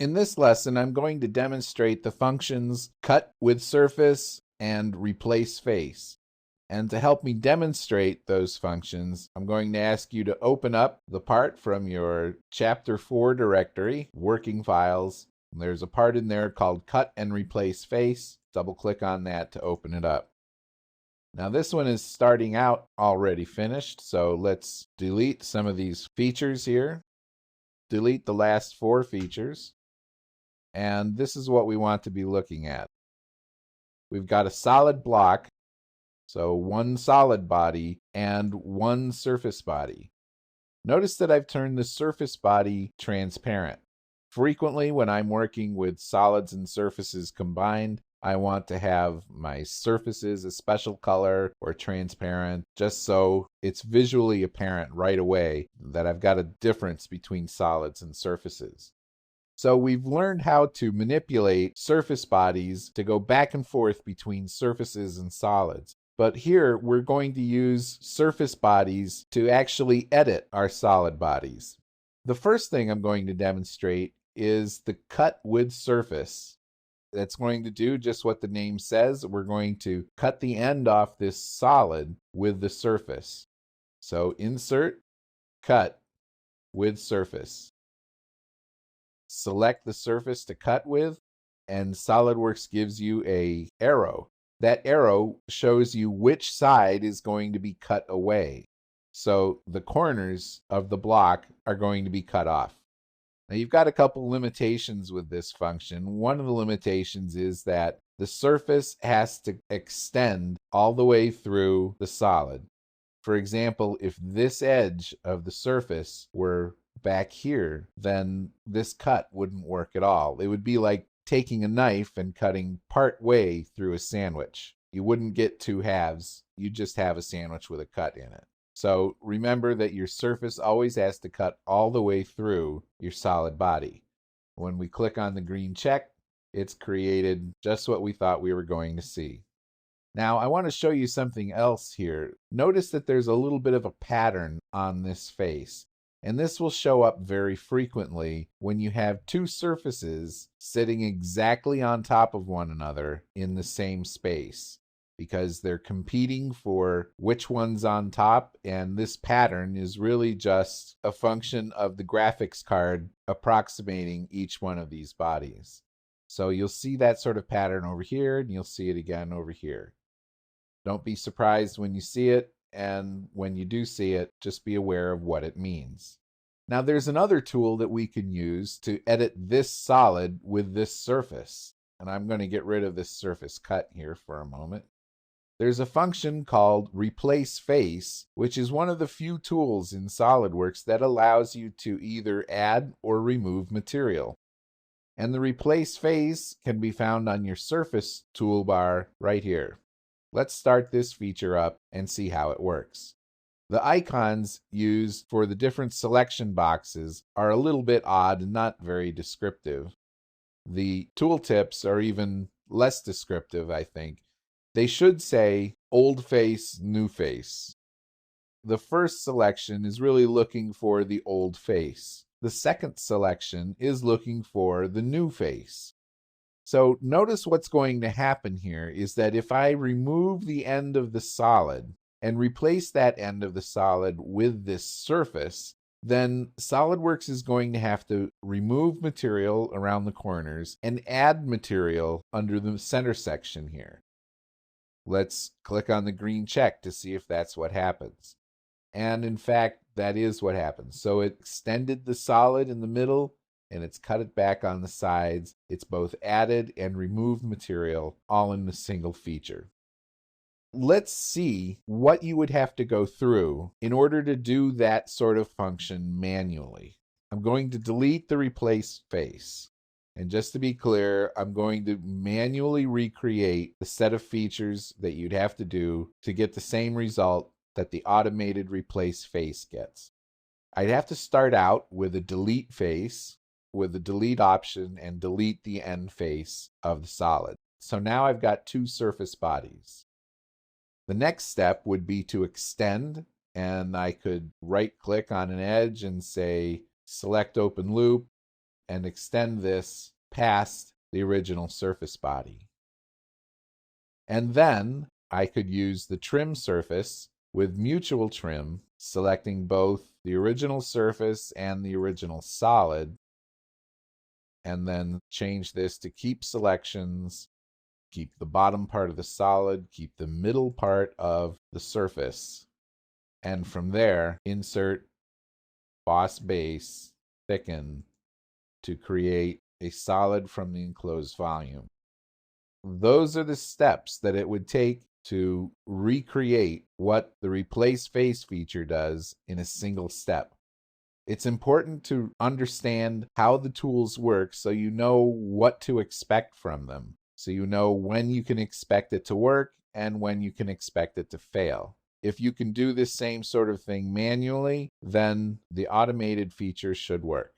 In this lesson, I'm going to demonstrate the functions cut with surface and replace face. And to help me demonstrate those functions, I'm going to ask you to open up the part from your Chapter 4 directory, Working Files. There's a part in there called Cut and Replace Face. Double-click on that to open it up. Now this one is starting out already finished, so let's delete some of these features here. Delete the last 4 features. And this is what we want to be looking at. We've got a solid block, so one solid body and one surface body. Notice that I've turned the surface body transparent. Frequently, when I'm working with solids and surfaces combined, I want to have my surfaces a special color or transparent, just so it's visually apparent right away that I've got a difference between solids and surfaces. So we've learned how to manipulate surface bodies to go back and forth between surfaces and solids. But here we're going to use surface bodies to actually edit our solid bodies. The first thing I'm going to demonstrate is the cut with surface. That's going to do just what the name says. We're going to cut the end off this solid with the surface. So insert, cut with surface. Select the surface to cut with, and SOLIDWORKS gives you an arrow. That arrow shows you which side is going to be cut away. So the corners of the block are going to be cut off. Now you've got a couple limitations with this function. One of the limitations is that the surface has to extend all the way through the solid. For example, if this edge of the surface were back here, then this cut wouldn't work at all. It would be like taking a knife and cutting part way through a sandwich. You wouldn't get 2 halves. You just have a sandwich with a cut in it. So remember that your surface always has to cut all the way through your solid body. When we click on the green check, it's created just what we thought we were going to see. Now I want to show you something else here. Notice that there's a little bit of a pattern on this face. And this will show up very frequently when you have 2 surfaces sitting exactly on top of one another in the same space, because they're competing for which one's on top, and this pattern is really just a function of the graphics card approximating each one of these bodies. So you'll see that sort of pattern over here, and you'll see it again over here. Don't be surprised when you see it. And when you do see it, just be aware of what it means. Now there's another tool that we can use to edit this solid with this surface. And I'm going to get rid of this surface cut here for a moment. There's a function called Replace Face, which is one of the few tools in SOLIDWORKS that allows you to either add or remove material. And the Replace Face can be found on your surface toolbar right here. Let's start this feature up and see how it works. The icons used for the different selection boxes are a little bit odd and not very descriptive. The tooltips are even less descriptive, I think. They should say old face, new face. The first selection is really looking for the old face. The second selection is looking for the new face. So notice what's going to happen here is that if I remove the end of the solid and replace that end of the solid with this surface, then SOLIDWORKS is going to have to remove material around the corners and add material under the center section here. Let's click on the green check to see if that's what happens. And in fact, that is what happens. So it extended the solid in the middle, and it's cut it back on the sides. It's both added and removed material all in a single feature. Let's see what you would have to go through in order to do that sort of function manually. I'm going to delete the replace face. And just to be clear, I'm going to manually recreate the set of features that you'd have to do to get the same result that the automated replace face gets. I'd have to start out with a delete face, with the delete option, and delete the end face of the solid. So now I've got 2 surface bodies. The next step would be to extend, and I could right click on an edge and say select open loop, and extend this past the original surface body. And then I could use the trim surface with mutual trim, selecting both the original surface and the original solid, and then change this to keep selections, keep the bottom part of the solid, keep the middle part of the surface, and from there insert boss base, thicken to create a solid from the enclosed volume. Those are the steps that it would take to recreate what the replace face feature does in a single step. It's important to understand how the tools work so you know what to expect from them. So you know when you can expect it to work and when you can expect it to fail. If you can do this same sort of thing manually, then the automated feature should work.